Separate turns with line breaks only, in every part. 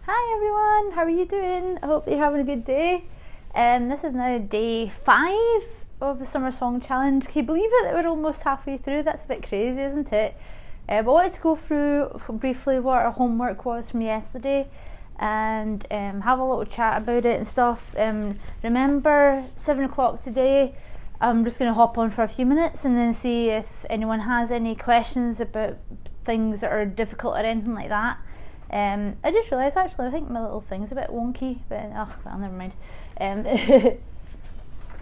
Hi everyone, how are you doing? I hope you're having a good day. This is now day 5 of the Summer Song Challenge. Can you believe it that we're almost halfway through? That's a bit crazy, isn't it? But I wanted to go through briefly what our homework was from yesterday and have a little chat about it and stuff. Remember, 7 o'clock today, I'm just going to hop on for a few minutes and then see if anyone has any questions about things that are difficult or anything like that. I just realised actually I think my little thing's a bit wonky, but well, never mind.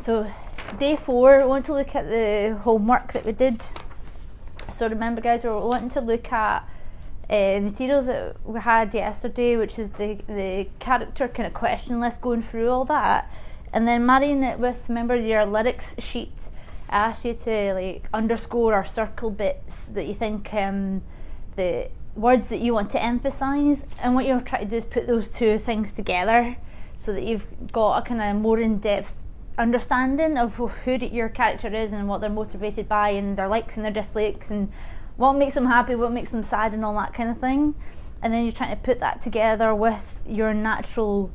So day 4, I want to look at the homework that we did. So remember guys, we're wanting to look at materials that we had yesterday, which is the character kind of question list, going through all that and then marrying it with, remember, your lyrics sheet. I asked you to like underscore or circle bits that you think the words that you want to emphasise, and what you're trying to do is put those two things together so that you've got a kind of more in-depth understanding of who your character is and what they're motivated by and their likes and their dislikes and what makes them happy, what makes them sad and all that kind of thing. And then you're trying to put that together with your natural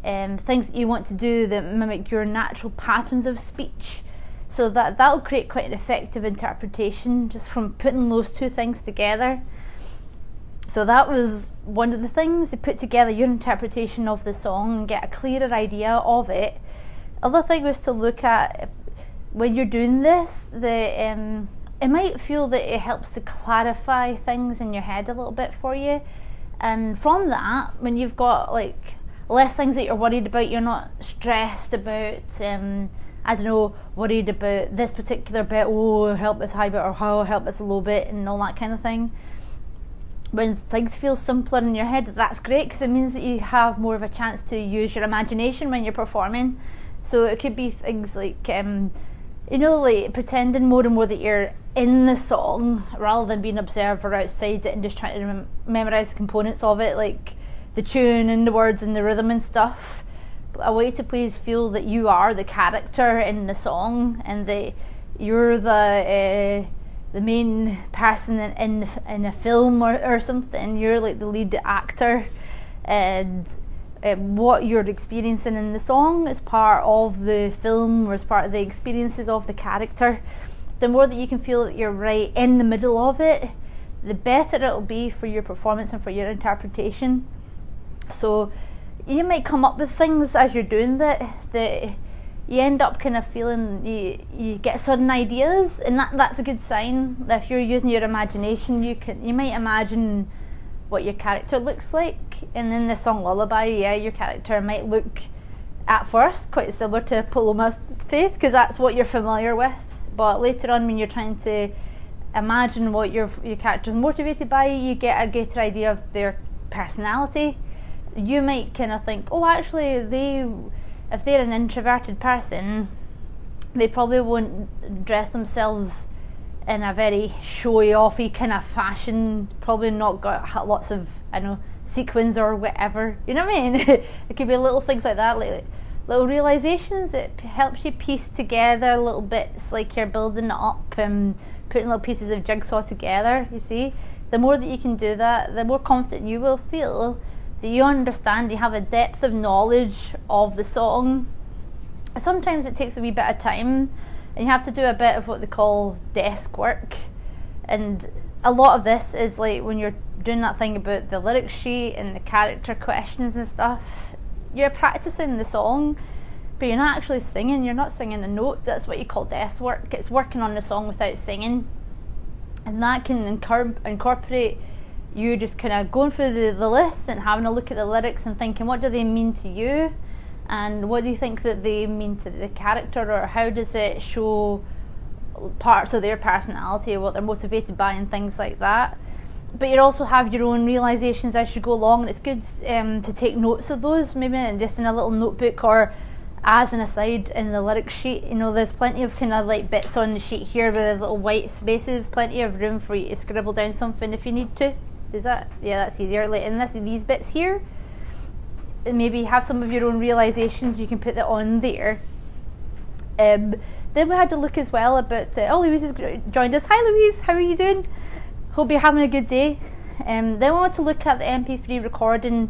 things that you want to do that mimic your natural patterns of speech, so that'll create quite an effective interpretation just from putting those two things together. So that was one of the things, to put together your interpretation of the song and get a clearer idea of it. Other thing was to look at, when you're doing this, it might feel that it helps to clarify things in your head a little bit for you. And from that, when you've got like less things that you're worried about, you're not stressed about, worried about this particular bit, oh, help this high bit, or how help this low bit, and all that kind of thing. When things feel simpler in your head, that's great, because it means that you have more of a chance to use your imagination when you're performing. So it could be things like, like pretending more and more that you're in the song rather than being observer outside it and just trying to memorise the components of it, like the tune and the words and the rhythm and stuff. A way to please feel that you are the character in the song and that you're the main person in a film or something. You're like the lead actor, and what you're experiencing in the song is part of the film or is part of the experiences of the character. The more that you can feel that you're right in the middle of it, the better it'll be for your performance and for your interpretation. So you might come up with things as you're doing that you end up kind of feeling you get sudden ideas, and that's a good sign. If you're using your imagination, you might imagine what your character looks like. And in the song Lullaby, your character might look at first quite similar to Paloma Faith, because that's what you're familiar with. But later on, when you're trying to imagine what your character's motivated by, you get a greater idea of their personality. You might kind of think, oh, actually, if they're an introverted person, they probably won't dress themselves in a very showy-offy kind of fashion, probably not got lots of, sequins or whatever, you know what I mean? It could be little things like that, like little realizations. It helps you piece together little bits, like you're building it up and putting little pieces of jigsaw together, you see? The more that you can do that, the more confident you will feel that you understand, you have a depth of knowledge of the song. Sometimes it takes a wee bit of time and you have to do a bit of what they call desk work, and a lot of this is like when you're doing that thing about the lyric sheet and the character questions and stuff, you're practicing the song but you're not actually singing, you're not singing a note. That's what you call desk work. It's working on the song without singing, and that can incorporate you just kind of going through the list and having a look at the lyrics and thinking, what do they mean to you, and what do you think that they mean to the character, or how does it show parts of their personality or what they're motivated by and things like that. But you also have your own realizations as you go along, and it's good to take notes of those, maybe just in a little notebook or as an aside in the lyric sheet. There's plenty of kind of like bits on the sheet here where there's little white spaces, plenty of room for you to scribble down something if you need to. That's easier. Like in these bits here, maybe have some of your own realizations, you can put that on there. Then we had to look as well about, Louise has joined us. Hi Louise, how are you doing? Hope you're having a good day. Then we want to look at the MP3 recording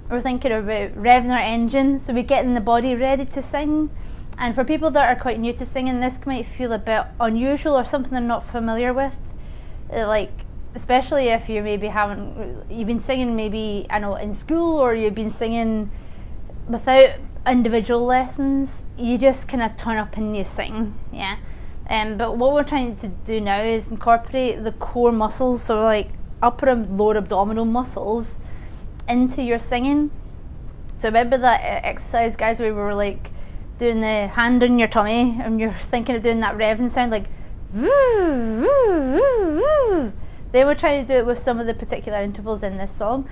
we're thinking about revving our engine, so we're getting the body ready to sing. And for people that are quite new to singing, this might feel a bit unusual or something they're not familiar with. Like, especially if you maybe you've been singing maybe, I know, in school, or you've been singing without individual lessons, you just kind of turn up and you sing, yeah. But what we're trying to do now is incorporate the core muscles, so like upper and lower abdominal muscles, into your singing. So remember that exercise, guys, where we were like doing the hand on your tummy and you're thinking of doing that revving sound, like woo, woo, woo, woo. Then we're trying to do it with some of the particular intervals in this song.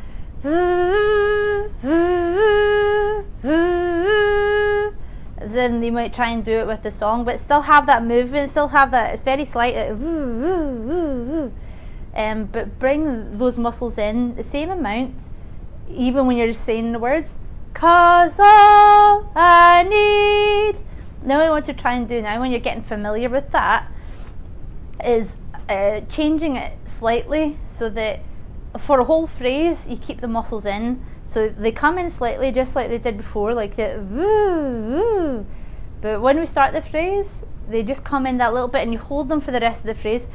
Then they might try and do it with the song, but still have that movement, still have that, it's very slight, but bring those muscles in the same amount, even when you're just saying the words, 'cause all I need. Now what I want to try and do now, when you're getting familiar with that, is changing it slightly, so that for a whole phrase you keep the muscles in, so they come in slightly just like they did before, like the woo, woo. But when we start the phrase, they just come in that little bit and you hold them for the rest of the phrase.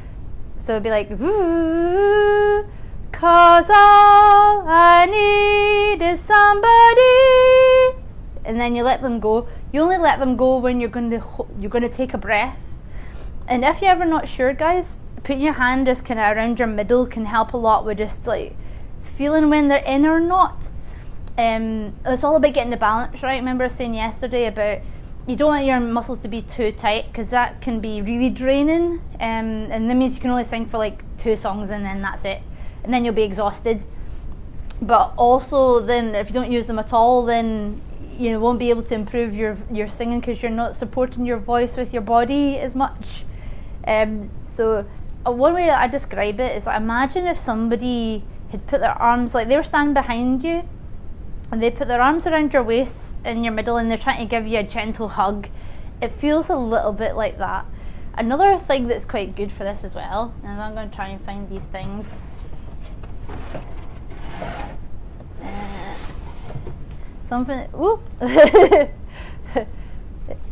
So it'd be like woo, 'cause all I need is somebody, and then you let them go. You only let them go when you're going to take a breath. And if you're ever not sure, guys, putting your hand just kind of around your middle can help a lot with just like feeling when they're in or not. It's all about getting the balance right. Remember I was saying yesterday about you don't want your muscles to be too tight, because that can be really draining, and that means you can only sing for like 2 songs and then that's it, and then you'll be exhausted. But also then if you don't use them at all, then you won't be able to improve your singing, because you're not supporting your voice with your body as much. So one way that I describe it is like, imagine if somebody had put their arms, like they were standing behind you and they put their arms around your waist in your middle and they're trying to give you a gentle hug. It feels a little bit like that. Another thing that's quite good for this as well, and I'm going to try and find these things. Something, ooh.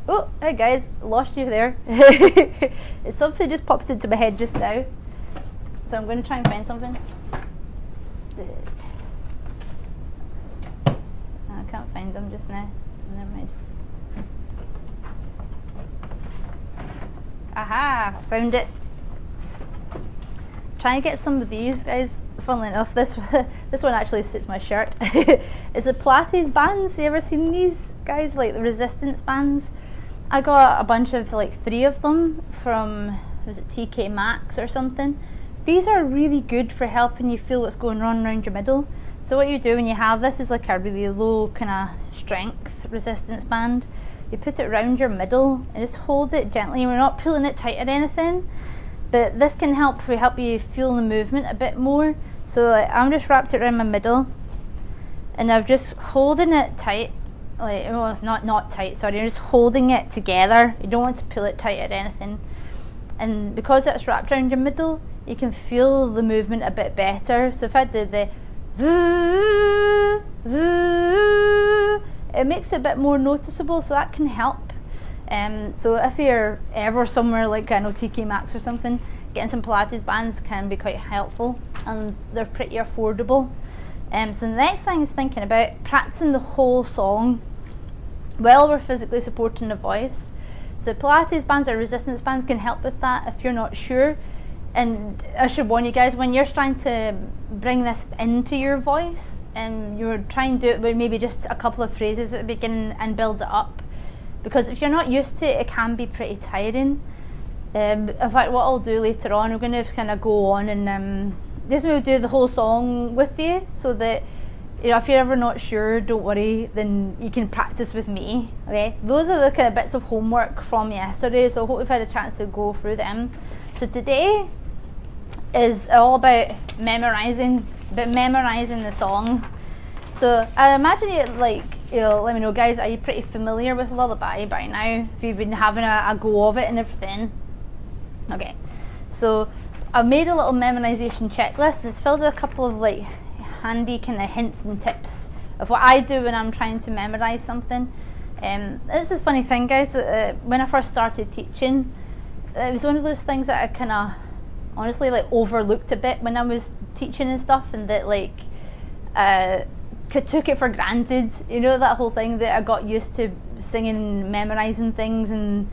Oh, hey guys, lost you there. Something just popped into my head just now, so I'm going to try and find something. I can't find them just now. Never mind. Aha, found it. Try and get some of these, guys. Funnily enough, this one actually suits my shirt. It's the Pilates Bands. You ever seen these, guys? Like the resistance bands. I got a bunch of, like 3 of them from, was it TK Maxx or something? These are really good for helping you feel what's going on around your middle. So what you do when you have this is like a really low kind of strength resistance band. You put it around your middle and just hold it gently. We're not pulling it tight or anything, but this can help you feel the movement a bit more. So like, I'm just wrapped it around my middle and I'm just holding it tight. Like, well, it's not tight, sorry, you're just holding it together. You don't want to pull it tight or anything. And because it's wrapped around your middle, you can feel the movement a bit better. So if I did the it makes it a bit more noticeable, so that can help. So if you're ever somewhere like, I know, TK Maxx or something, getting some Pilates bands can be quite helpful, and they're pretty affordable. So the next thing is thinking about practicing the whole song while we're physically supporting the voice. So Pilates bands or resistance bands can help with that if you're not sure. And I should warn you guys, when you're trying to bring this into your voice and you're trying to do it with maybe just a couple of phrases at the beginning and build it up, because if you're not used to it, it can be pretty tiring. In fact, what I'll do later on, we're going to kind of go on and just maybe do the whole song with you, so that if you're ever not sure, don't worry, then you can practice with me. Okay, those are the kind of bits of homework from yesterday, so I hope we've had a chance to go through them. So today is all about memorizing the song. So I imagine you let me know, guys, are you pretty familiar with Lullaby by now? If you've been having a go of it and everything. Okay, so I've made a little memorization checklist. It's filled with a couple of like handy kind of hints and tips of what I do when I'm trying to memorize something. This is a funny thing, guys. When I first started teaching, it was one of those things that I kind of honestly like overlooked a bit when I was teaching and stuff, and that like took it for granted, you know, that whole thing that I got used to singing and memorizing things, and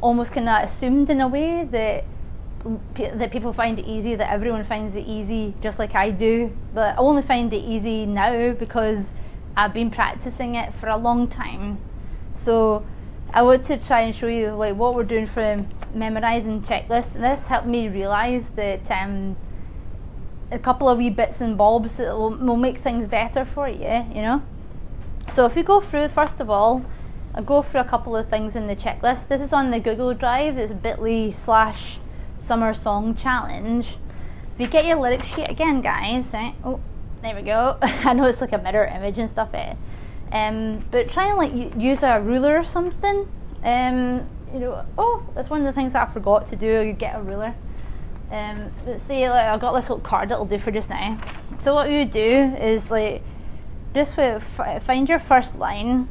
almost kind of assumed in a way that people find it easy, that everyone finds it easy just like I do. But I only find it easy now because I've been practicing it for a long time. So I want to try and show you like what we're doing for memorizing checklists, and this helped me realise that a couple of wee bits and bobs that will make things better for you, you know. So if you go through, first of all, I'll go through a couple of things in the checklist. This is on the Google Drive. It's bit.ly/summer song challenge. If you get your lyrics sheet again, guys, right? Oh, there we go. I know it's like a mirror image and stuff, but try and like use a ruler or something. You know, oh, that's one of the things that I forgot to do. You get a ruler. Let's see, like, I've got this little card that'll do for just now. So what you do is like just find your first line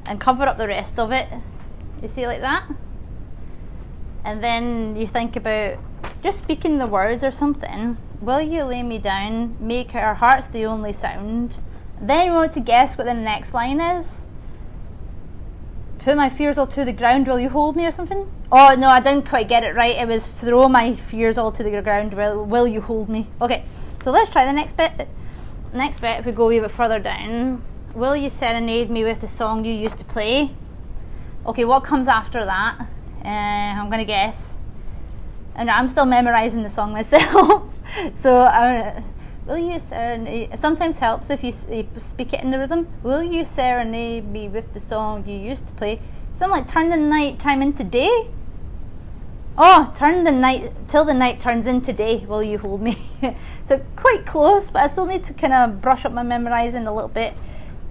and cover up the rest of it. You see, like that? And then you think about just speaking the words or something. Will you lay me down, make our hearts the only sound? Then you want to guess what the next line is. Put my fears all to the ground, will you hold me, or something? Oh no, I didn't quite get it right. It was throw my fears all to the ground, will you hold me? Okay, so let's try the next bit. Next bit, if we go a wee bit further down. Will you serenade me with the song you used to play? Okay, what comes after that? I'm going to guess. And I'm still memorising the song myself. So, will you serenade... Sometimes helps if you speak it in the rhythm. Will you serenade me with the song you used to play? Something like turn the night time into day? Oh, turn the night... Till the night turns into day, will you hold me? So quite close, but I still need to kind of brush up my memorising a little bit.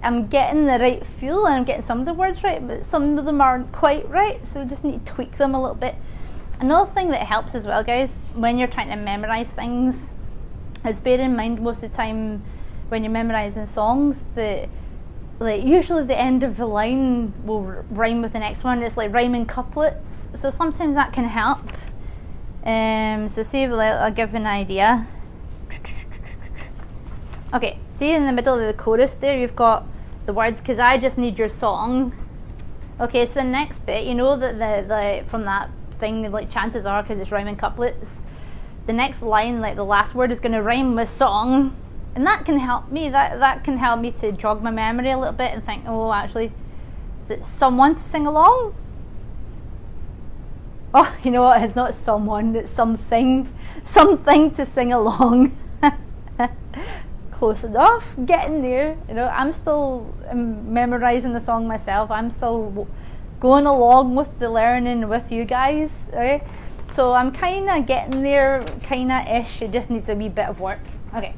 I'm getting the right feel and I'm getting some of the words right, but some of them aren't quite right, so just need to tweak them a little bit. Another thing that helps as well, guys, when you're trying to memorise things, is bear in mind most of the time when you're memorising songs that like usually the end of the line will rhyme with the next one. It's like rhyming couplets, so sometimes that can help. So see, I'll give you an idea. Okay, see in the middle of the chorus there you've got the words, because I just need your song. Okay, so the next bit, you know that the from that thing, like chances are, because it's rhyming couplets, the next line, like the last word, is going to rhyme with song, and that can help me. That can help me to jog my memory a little bit and think, oh, actually, is it someone to sing along? Oh, you know what? It's not someone. It's something to sing along. Close enough, getting there. You know, I'm still memorising the song myself. I'm still going along with the learning with you guys. Okay, so I'm kind of getting there, kind of ish. It just needs a wee bit of work. Okay,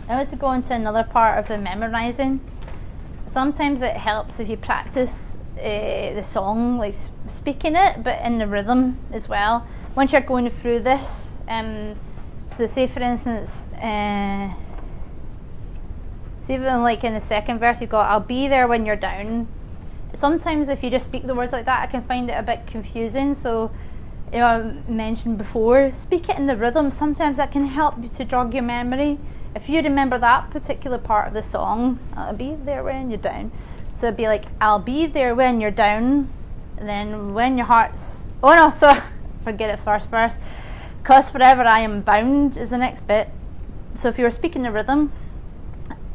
I want to go into another part of the memorising. Sometimes it helps if you practice the song, like speaking it, but in the rhythm as well. Once you're going through this, so say for instance, see even like in the second verse you've got, I'll be there when you're down. Sometimes if you just speak the words like that, I can find it a bit confusing. So, you know, I mentioned before, speak it in the rhythm. Sometimes that can help you to jog your memory. If you remember that particular part of the song, I'll be there when you're down. So it'd be like, I'll be there when you're down, and then when your heart's... Oh no, so forget it, first verse. 'Cause forever I am bound is the next bit. So if you were speaking the rhythm,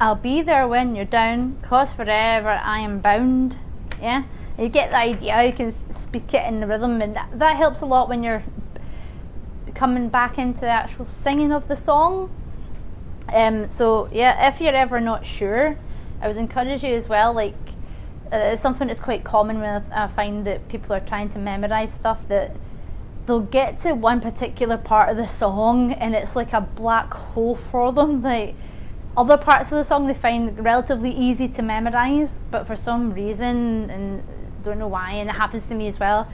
I'll be there when you're down, 'cause forever I am bound. Yeah, and you get the idea. You can speak it in the rhythm, and that helps a lot when you're coming back into the actual singing of the song. So yeah, if you're ever not sure, I would encourage you as well, like it's something that's quite common when I find that people are trying to memorise stuff, that they'll get to one particular part of the song and it's like a black hole for them. Like other parts of the song they find relatively easy to memorise, but for some reason, and don't know why, and it happens to me as well,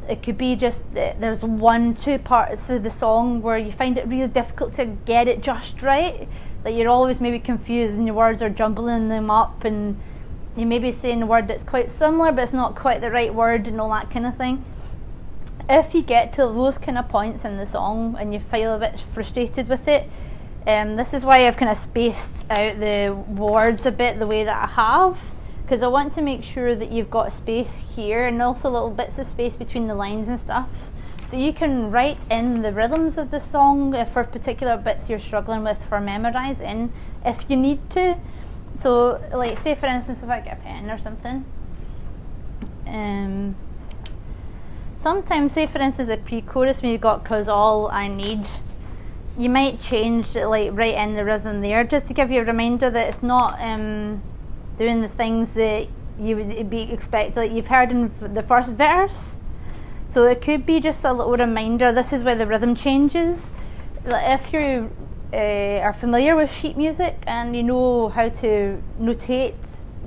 It could be just that there's 1-2 parts of the song where you find it really difficult to get it just right, that you're always maybe confused and your words are jumbling them up, and you may be saying a word that's quite similar but it's not quite the right word and all that kind of thing. If you get to those kind of points in the song and you feel a bit frustrated with it, this is why I've kind of spaced out the words a bit the way that I have, because I want to make sure that you've got space here and also little bits of space between the lines and stuff, that you can write in the rhythms of the song for particular bits you're struggling with for memorising if you need to. So like, say for instance, if I get a pen or something, sometimes, say for instance, the pre-chorus when you've got "'cause all I need," you might change it, like right in the rhythm there, just to give you a reminder that it's not doing the things that you would be expected, like you've heard in the first verse. So it could be just a little reminder, this is where the rhythm changes. Like if you are familiar with sheet music and you know how to notate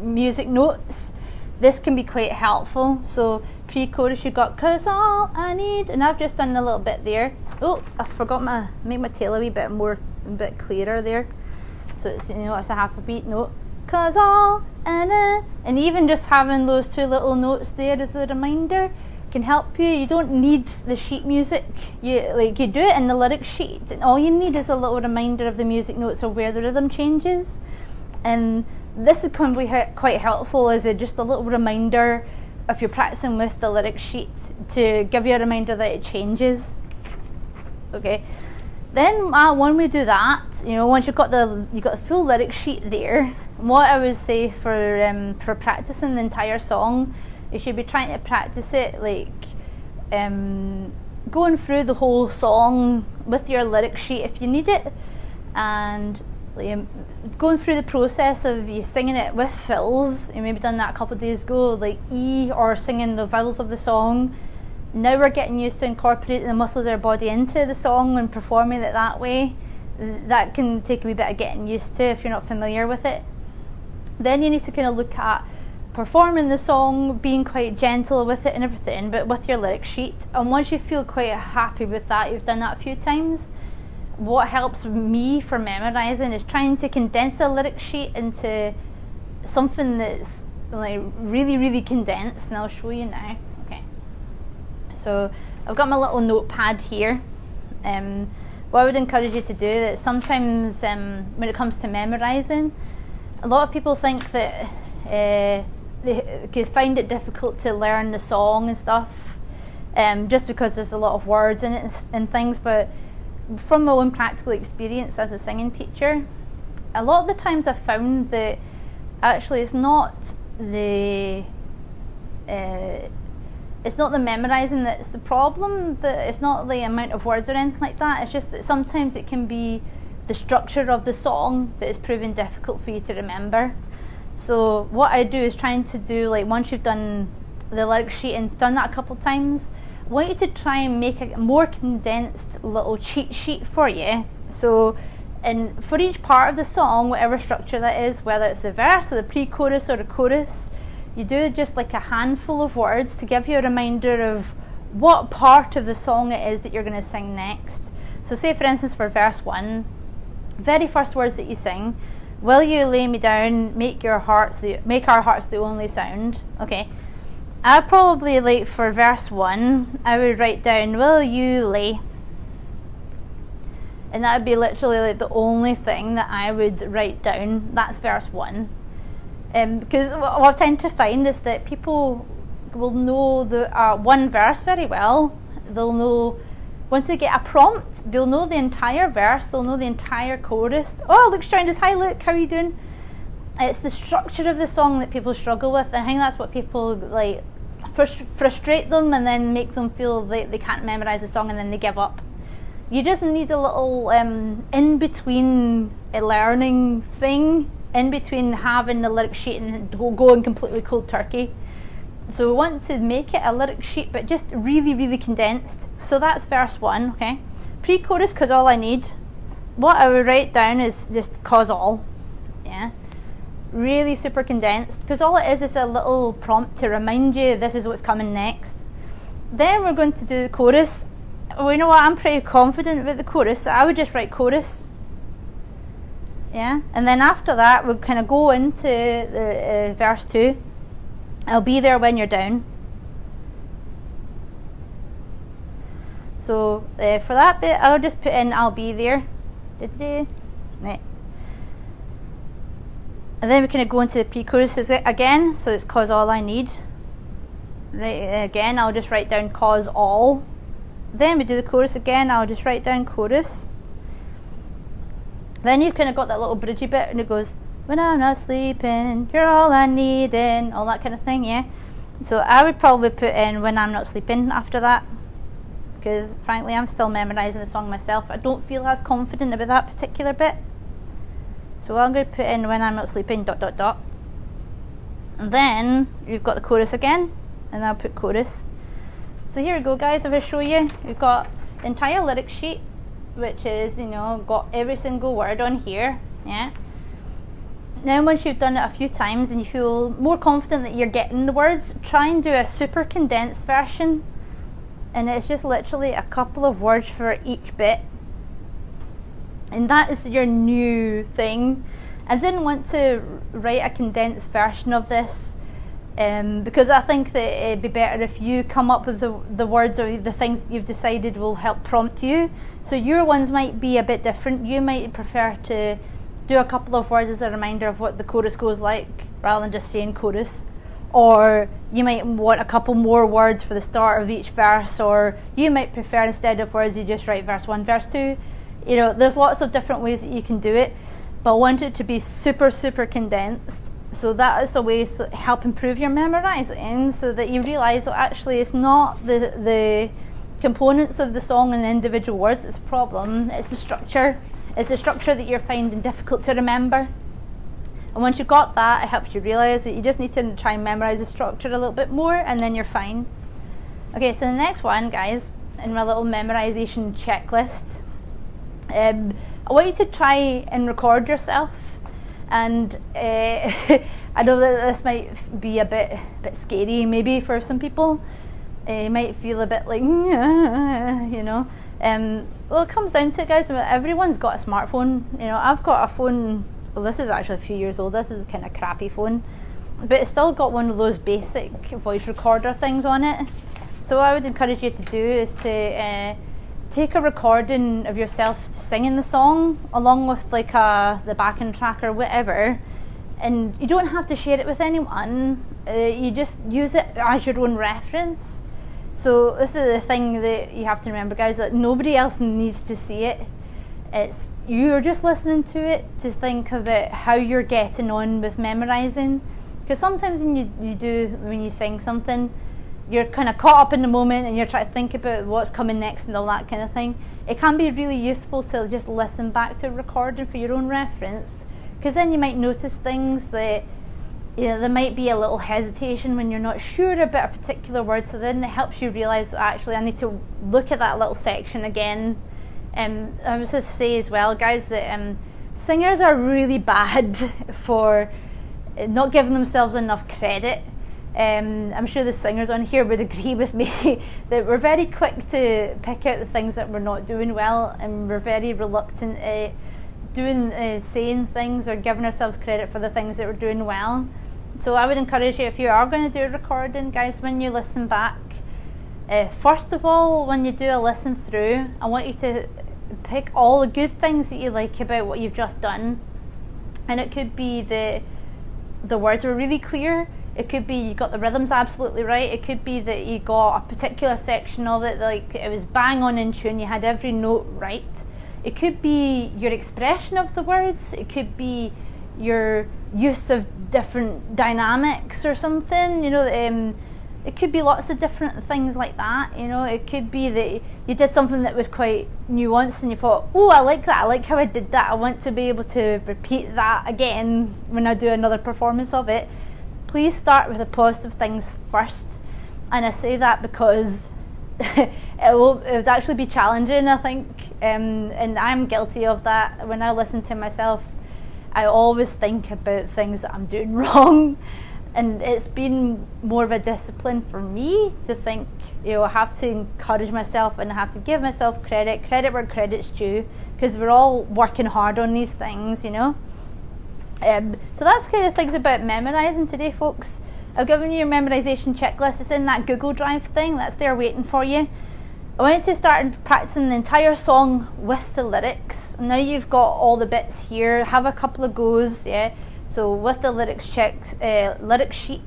music notes, this can be quite helpful. So pre-chorus you've got "'cause all I need," and I've just done a little bit there. Oh, I forgot make my tail a bit clearer there. So it's, it's a half a beat note. "'Cause all and even just having those 2 little notes there as a reminder can help you. You don't need the sheet music. You do it in the lyric sheet, and all you need is a little reminder of the music notes or where the rhythm changes. And this is can be quite helpful as just a little reminder if you're practicing with the lyric sheet, to give you a reminder that it changes. Okay. Then when we do that, once you've got the full lyric sheet there, what I would say for practicing the entire song, you should be trying to practice it like going through the whole song with your lyric sheet if you need it, and going through the process of you singing it with fills. You maybe done that a couple of days ago, like E, or singing the vowels of the song. Now we're getting used to incorporating the muscles of our body into the song and performing it that way. That can take a wee bit of getting used to if you're not familiar with it. Then you need to kind of look at performing the song, being quite gentle with it and everything, but with your lyric sheet. And once you feel quite happy with that, you've done that a few times, what helps me for memorising is trying to condense the lyric sheet into something that's like really, really condensed, and I'll show you now. Okay. So I've got my little notepad here. What I would encourage you to do is sometimes when it comes to memorising, a lot of people think that they could find it difficult to learn the song and stuff, just because there's a lot of words in it and things. But from my own practical experience as a singing teacher, a lot of the times I've found that actually it's not the memorising that's the problem, that it's not the amount of words or anything like that. It's just that sometimes it can be the structure of the song that is proving difficult for you to remember. So what I do is trying to do, like, once you've done the lyric sheet and done that a couple of times, I want you to try and make a more condensed little cheat sheet for you. So for each part of the song, whatever structure that is, whether it's the verse or the pre-chorus or the chorus, you do just like a handful of words to give you a reminder of what part of the song it is that you're going to sing next. So say for instance for verse 1, very first words that you sing, "Will you lay me down, make our hearts the only sound." Okay, I'd probably, like, for verse 1, I would write down "will you lay," and that would be literally like the only thing that I would write down. That's verse 1. Because what I tend to find is that people will know the one verse very well. They'll know, once they get a prompt, they'll know the entire verse, they'll know the entire chorus. "Oh, Luke's joined us. Hi Luke, how are you doing?" It's the structure of the song that people struggle with, and I think that's what people, like, frustrate them and then make them feel like they can't memorise the song and then they give up. You just need a little in-between learning thing, in between having the lyric sheet and going completely cold turkey. So we want to make it a lyric sheet, but just really, really condensed. So that's verse 1, okay? Pre-chorus, "'cause all I need." What I would write down is just "'cause all." Yeah? Really super condensed, because all it is a little prompt to remind you this is what's coming next. then we're going to do the chorus. Well, you know what, I'm pretty confident with the chorus, so I would just write chorus. Yeah, and then after that we'll kind of go into the verse 2. I'll be there when you're down. So for that bit, I'll just put in I'll be there. Right. And then we kind of go into the pre-choruses again, so it's cause all I need. Right, again I'll just write down cause all. Then we do the chorus again, I'll just write down chorus. Then you've kind of got that little bridgey bit, and it goes, when I'm not sleeping, you're all I need, and all that kind of thing, yeah. So I would probably put in when I'm not sleeping after that, because frankly I'm still memorising the song myself. I don't feel as confident about that particular bit. So I'm going to put in when I'm not sleeping, ... And then you've got the chorus again, and I'll put chorus. So here we go, guys, if I show you, we've got the entire lyric sheet, which is, got every single word on here, yeah. Now once you've done it a few times and you feel more confident that you're getting the words, try and do a super condensed version, and it's just literally a couple of words for each bit, and that is your new thing. I didn't want to write a condensed version of this because I think that it'd be better if you come up with the words or the things you've decided will help prompt you. So your ones might be a bit different. You might prefer to do a couple of words as a reminder of what the chorus goes like, rather than just saying chorus. Or you might want a couple more words for the start of each verse, or you might prefer, instead of words, you just write verse 1, verse 2. There's lots of different ways that you can do it, but I want it to be super, super condensed. So that is a way to help improve your memorising, so that you realise that actually it's not the components of the song and the individual words that's a problem, it's the structure. It's the structure that you're finding difficult to remember. And once you've got that, it helps you realise that you just need to try and memorise the structure a little bit more, and then you're fine. Okay, so the next one, guys, in my little memorisation checklist, I want you to try and record yourself. And I know that this might be a bit scary maybe for some people. You might feel a bit like, well, it comes down to it, guys, everyone's got a smartphone. I've got a phone, well, this is actually a few years old, this is a kind of crappy phone, but it's still got one of those basic voice recorder things on it. So what I would encourage you to do is to take a recording of yourself singing the song along with like the backing track or whatever, and you don't have to share it with anyone. You just use it as your own reference. So this is the thing that you have to remember, guys, that nobody else needs to see it. It's you're just listening to it to think about how you're getting on with memorising, because sometimes when you sing something, you're kind of caught up in the moment and you're trying to think about what's coming next and all that kind of thing. It can be really useful to just listen back to a recording for your own reference, because then you might notice things that there might be a little hesitation when you're not sure about a particular word, so then it helps you realise that actually I need to look at that little section again. I was to say as well, guys, that singers are really bad for not giving themselves enough credit. I'm sure the singers on here would agree with me that we're very quick to pick out the things that we're not doing well, and we're very reluctant at saying things or giving ourselves credit for the things that we're doing well. So I would encourage you, if you are going to do a recording, guys, when you listen back, first of all, when you do a listen through, I want you to pick all the good things that you like about what you've just done. And it could be the words were really clear. It could be you got the rhythms absolutely right. It could be that you got a particular section of it, like it was bang on in tune, you had every note right. It could be your expression of the words. It could be your use of different dynamics or something. It could be lots of different things like that. It could be that you did something that was quite nuanced and you thought, oh, I like that, I like how I did that, I want to be able to repeat that again when I do another performance of it. Please start with the positive things first. And I say that because it would actually be challenging, I think, and I'm guilty of that. When I listen to myself, I always think about things that I'm doing wrong, And it's been more of a discipline for me to think, I have to encourage myself and I have to give myself credit where credit's due, because we're all working hard on these things, So that's kind of things about memorising today, folks. I've given you your memorisation checklist. It's in that Google Drive thing that's there waiting for you. I want you to start practicing the entire song with the lyrics. Now you've got all the bits here, have a couple of goes, So with the lyric sheet,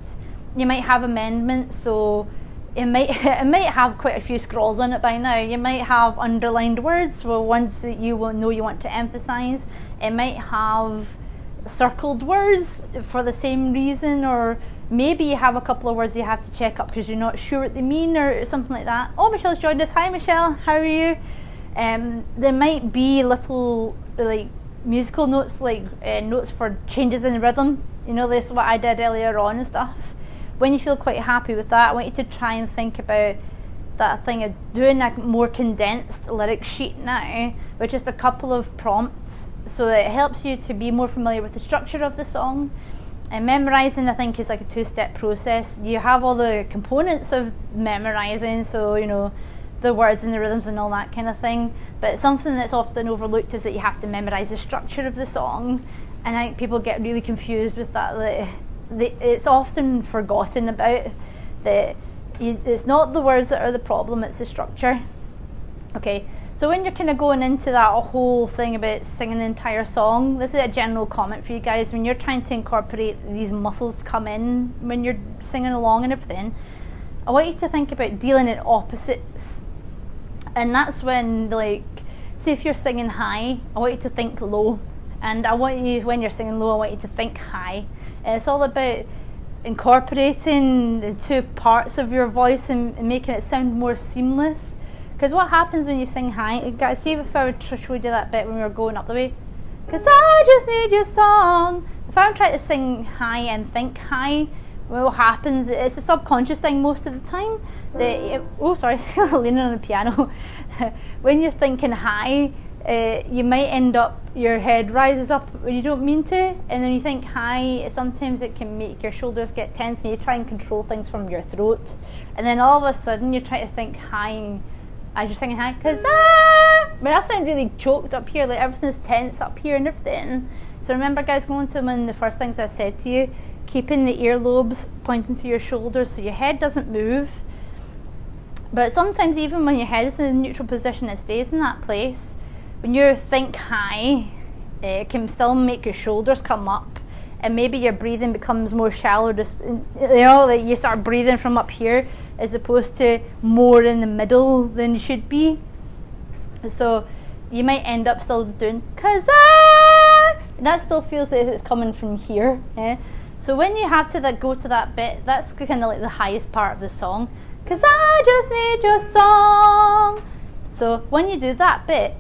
you might have amendments, so it might have quite a few scrolls on it by now. You might have underlined words, well, ones that you will know you want to emphasise. It might have circled words for the same reason, or maybe you have a couple of words you have to check up because you're not sure what they mean or something like that. Oh, Michelle's joined us. Hi Michelle, how are you? There might be little musical notes, notes for changes in the rhythm. This is what I did earlier on and stuff. When you feel quite happy with that, I want you to try and think about that thing of doing a more condensed lyric sheet now with just a couple of prompts, so it helps you to be more familiar with the structure of the song. And memorising, I think, is like a two-step process. You have all the components of memorising, so the words and the rhythms and all that kind of thing, but something that's often overlooked is that you have to memorise the structure of the song, and I think people get really confused with that. It's often forgotten about that. It's not the words that are the problem, it's the structure. Okay, so when you're kind of going into that whole thing about singing the entire song, this is a general comment for you guys. When you're trying to incorporate these muscles to come in when you're singing along and everything, I want you to think about dealing in opposites. And that's when, say if you're singing high, I want you to think low. And I want you, when you're singing low, I want you to think high. And it's all about incorporating the two parts of your voice and making it sound more seamless. Because what happens when you sing high, guys, see if I would show you that bit when we were going up the way. Because I just need your song. If I'm trying to sing high and think high, what happens, it's a subconscious thing most of the time. Leaning on the piano. When you're thinking high, you might end up, your head rises up when you don't mean to, and then you think high, sometimes it can make your shoulders get tense and you try and control things from your throat, and then all of a sudden you try to think high as you're singing high, because I sound really choked up here, everything's tense up here and everything. So remember, guys, going to one of the first things I said to you, keeping the earlobes pointing to your shoulders so your head doesn't move. But sometimes even when your head is in a neutral position, it stays in that place. When you think high, it can still make your shoulders come up, and maybe your breathing becomes more shallow, just you start breathing from up here as opposed to more in the middle than you should be. So you might end up still doing that still feels like it's coming from here. So when you have to go to that bit, that's kind of like the highest part of the song, because I just need your song. So when you do that bit,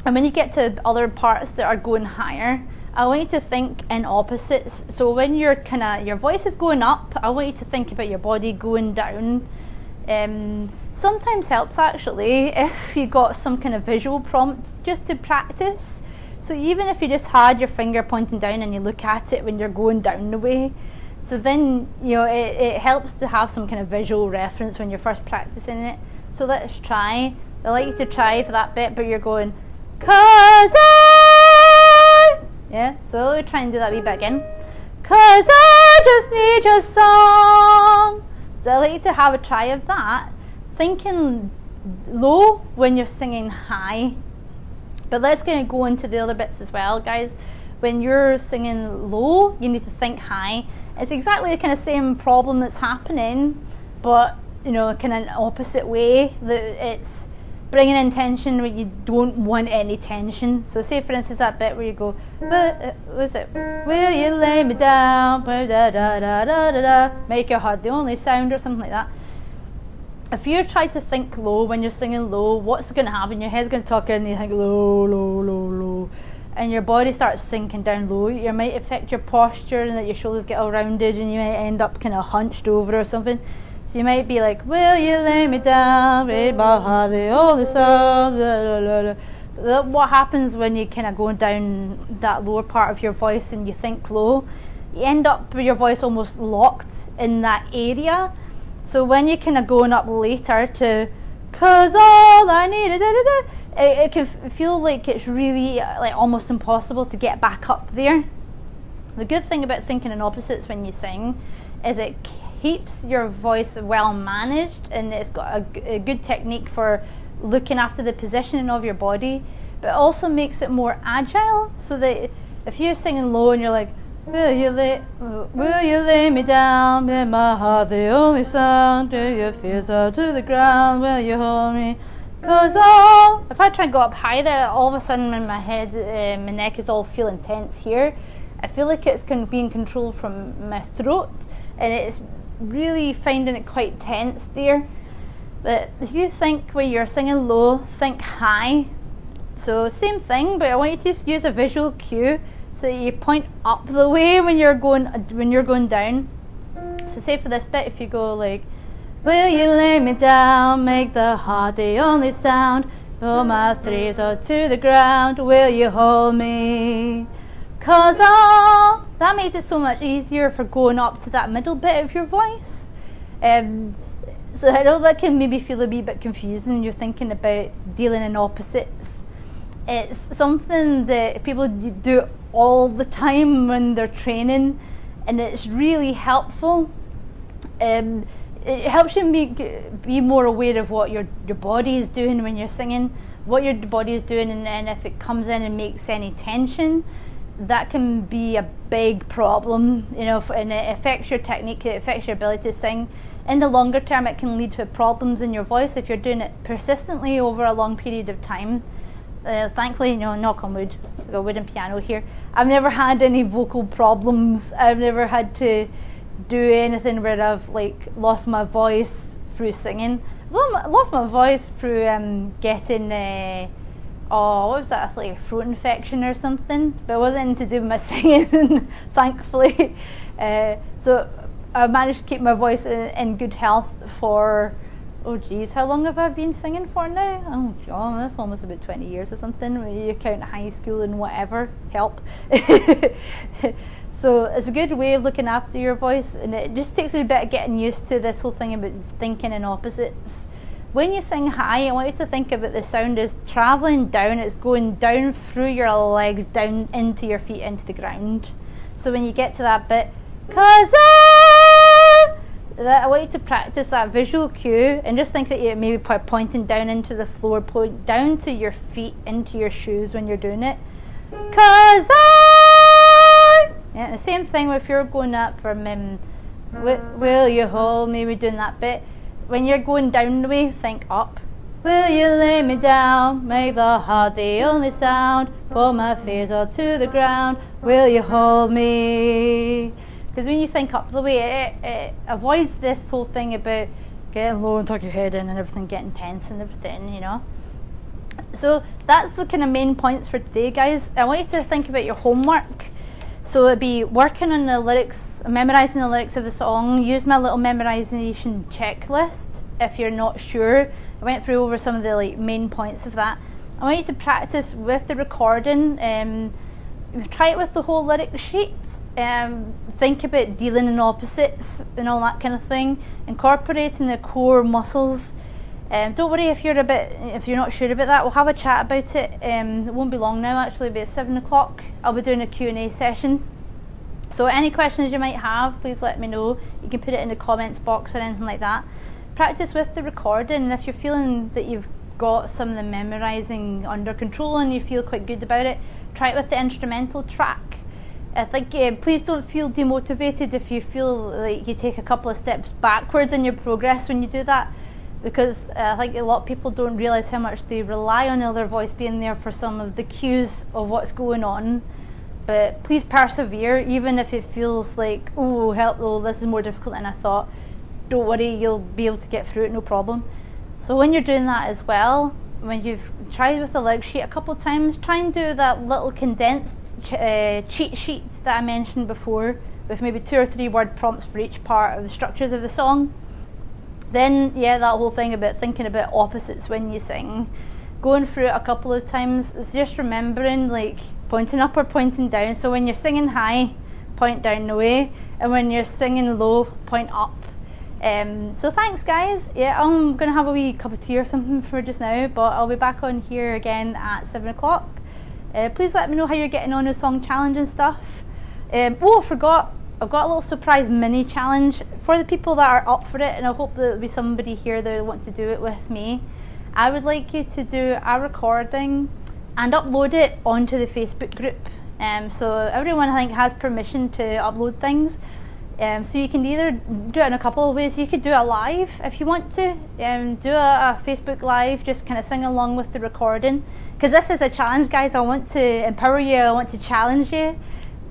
and when you get to other parts that are going higher, I want you to think in opposites. So when your voice is going up, I want you to think about your body going down. Sometimes helps actually if you got some kind of visual prompt just to practice. So even if you just had your finger pointing down and you look at it when you're going down the way, so then it helps to have some kind of visual reference when you're first practicing it. So let's try. I like you to try for that bit, but you're going, 'cause so let me try and do that wee bit again. 'Cause I just need your song. So I like you to have a try of that, thinking low when you're singing high. But let's kind of go into the other bits as well, guys. When you're singing low, you need to think high. It's exactly the kind of same problem that's happening, but kind of an opposite way. That it's bringing in tension when you don't want any tension. So say for instance that bit where you go, what's it? Will you lay me down? Da, da, da, da, da, da. Make your heart the only sound, or something like that. If you try to think low when you're singing low, what's going to happen? Your head's going to tuck in and you think low, low, low, low. And your body starts sinking down low. It might affect your posture and that your shoulders get all rounded and you might end up kind of hunched over or something. So you might be like, will you lay me down, read my heart, all the sound, blah, blah, blah. What happens when you kind of go down that lower part of your voice and you think low, you end up with your voice almost locked in that area. So when you're kind of going up later to, 'cause all I need, it can feel like it's really like almost impossible to get back up there. The good thing about thinking in opposites when you sing is it keeps your voice well managed, and it's got a good technique for looking after the positioning of your body, but it also makes it more agile, so that if you're singing low and you're like, will you lay me down, make my heart the only sound, do your fears all to the ground, will you hold me, 'cause all, if I try and go up high there, all of a sudden in my head, my neck is all feeling tense here. I feel like it's being controlled from my throat, and it's really finding it quite tense there. But if you think when you're singing low, think high. So same thing, but I want you to just use a visual cue so that you point up the way when you're going down. So say for this bit, if you go like, will you lay me down, make the heart the only sound, pull my fears all to the ground, will you hold me, 'cause all, that makes it so much easier for going up to that middle bit of your voice. So I know that can maybe feel a wee bit confusing when you're thinking about dealing in opposites. It's something that people do all the time when they're training, and it's really helpful. It helps you be more aware of what your body is doing when you're singing, what your body is doing, and then if it comes in and makes any tension, that can be a big problem, and it affects your technique, it affects your ability to sing. In the longer term, it can lead to problems in your voice if you're doing it persistently over a long period of time. Thankfully, knock on wood, I've got a wooden piano here, I've never had any vocal problems. I've never had to do anything where I've lost my voice through singing. I've lost my voice through getting what was that, like a throat infection or something, but it wasn't to do with my singing, thankfully. So I managed to keep my voice in good health for, oh geez, how long have I been singing for now? Oh god, that's almost about 20 years or something, when you count high school and whatever, help. So it's a good way of looking after your voice, and it just takes a bit of getting used to this whole thing about thinking in opposites. When you sing high, I want you to think about the sound as travelling down, it's going down through your legs, down into your feet, into the ground. So when you get to that bit, 'cause I want you to practice that visual cue, and just think that you're maybe pointing down into the floor, point down to your feet, into your shoes when you're doing it. 'Cause yeah, the same thing if you're going up from will you hold me, we're doing that bit. When you're going down the way, think up. Will you lay me down, make the heart the only sound, pull my fears all to the ground, will you hold me? Because when you think up the way, it avoids this whole thing about getting low and tuck your head in and everything getting tense and everything, So that's the kind of main points for today, guys. I want you to think about your homework. So it'd be working on the lyrics, memorising the lyrics of the song. Use my little memorisation checklist if you're not sure. I went through over some of the main points of that. I want you to practice with the recording. Try it with the whole lyric sheet. Think about dealing in opposites and all that kind of thing. Incorporating the core muscles. Don't worry if you're not sure about that. We'll have a chat about it. It won't be long now, actually. It'll be at 7 o'clock. I'll be doing a Q&A session. So any questions you might have, please let me know. You can put it in the comments box or anything like that. Practice with the recording, and if you're feeling that you've got some of the memorising under control and you feel quite good about it, try it with the instrumental track. I think please don't feel demotivated if you feel like you take a couple of steps backwards in your progress when you do that, because I think a lot of people don't realise how much they rely on their voice being there for some of the cues of what's going on. But please persevere, even if it feels like, oh help, this is more difficult than I thought. Don't worry, you'll be able to get through it, no problem. So when you're doing that as well, when you've tried with the lyric sheet a couple of times, try and do that little condensed cheat sheet that I mentioned before, with maybe 2 or 3 word prompts for each part of the structures of the song. Then that whole thing about thinking about opposites when you sing, going through it a couple of times, it's just remembering pointing up or pointing down. So when you're singing high, point down the way, and when you're singing low, point up. So thanks guys. Yeah, I'm gonna have a wee cup of tea or something for just now, but I'll be back on here again at 7 o'clock. Please let me know how you're getting on with song challenge and stuff. Oh, I forgot, I've got a little surprise mini challenge for the people that are up for it, and I hope that there'll be somebody here that wants to do it with me. I would like you to do a recording and upload it onto the Facebook group. So everyone, I think, has permission to upload things. So you can either do it in a couple of ways. You could do it live if you want to. Do a Facebook live, just kind of sing along with the recording. Because this is a challenge, guys. I want to empower you. I want to challenge you.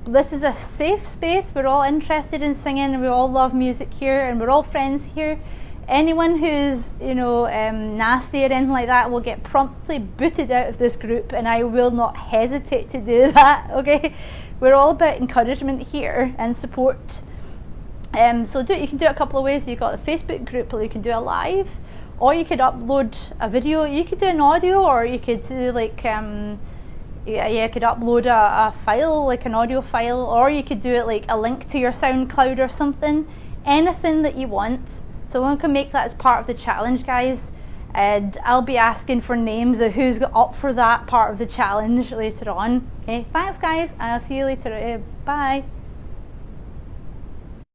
This is a safe space. We're all interested in singing. We all love music here, and we're all friends here. Anyone who's, nasty or anything like that will get promptly booted out of this group, and I will not hesitate to do that. Okay, we're all about encouragement here and support. So you can do it a couple of ways. You've got the Facebook group, or you can do it live, or you could upload a video. You could do an audio, or you could do you could upload a file, like an audio file, or you could do it like a link to your SoundCloud or something. Anything that you want. So we can make that as part of the challenge, guys. And I'll be asking for names of who's up for that part of the challenge later on. Okay, thanks guys, and I'll see you later. Bye.